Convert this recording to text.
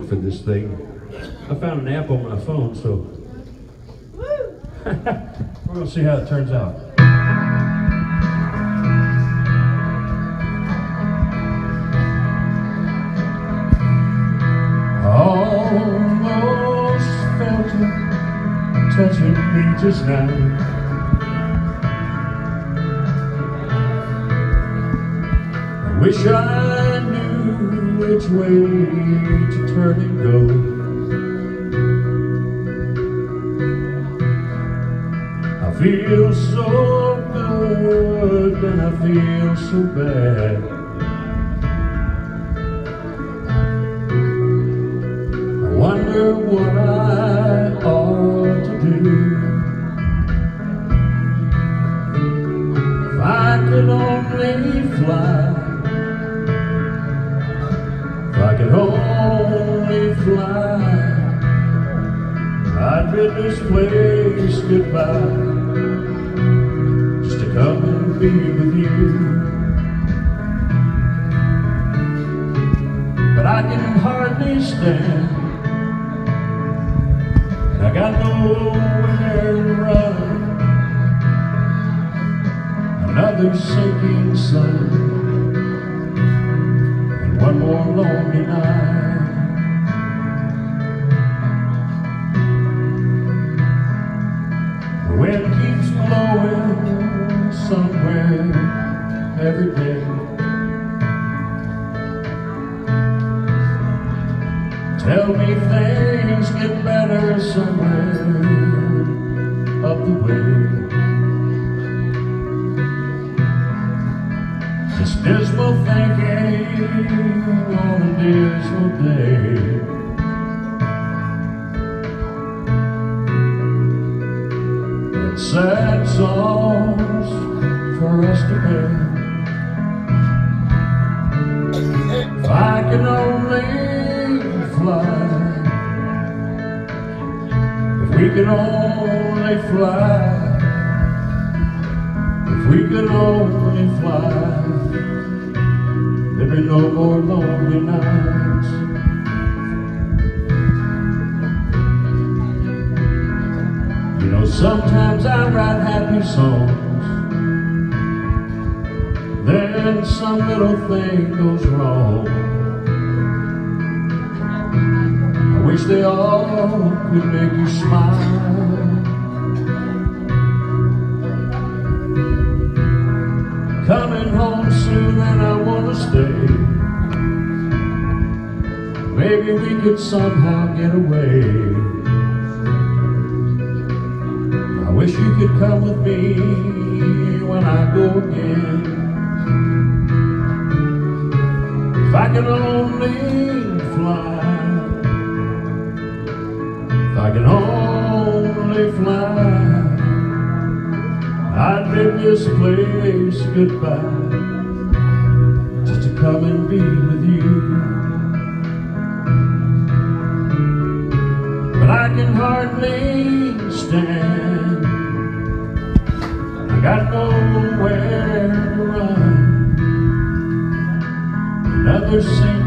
music for this thing. I found an app on my phone, so we're gonna see how it turns out. Almost felt it touching me just now. I wish I knew which way to turn and go. I feel so good and I feel so bad. I wonder what I ought to do. If I could only fly, if I could only fly, I'd bid this place goodbye, just to come and be with you. But I can hardly stand, I got nowhere to run. Another sinking sun, one more lonely night. The wind keeps blowing somewhere every day. Tell me things get better somewhere up the way. Just dismal thinking on a dismal day. And sad songs for us to bear. If I can only fly, if we can only fly, if we could only fly, there'd be no more lonely nights. You know, sometimes I write happy songs, then some little thing goes wrong. I wish they all could make you smile. Coming home soon and I want to stay. Maybe we could somehow get away. I wish you could come with me when I go again. If I can only fly, if I can only fly, I'd bid this place goodbye, just to come and be with you. But I can hardly stand, I got nowhere to run. Another single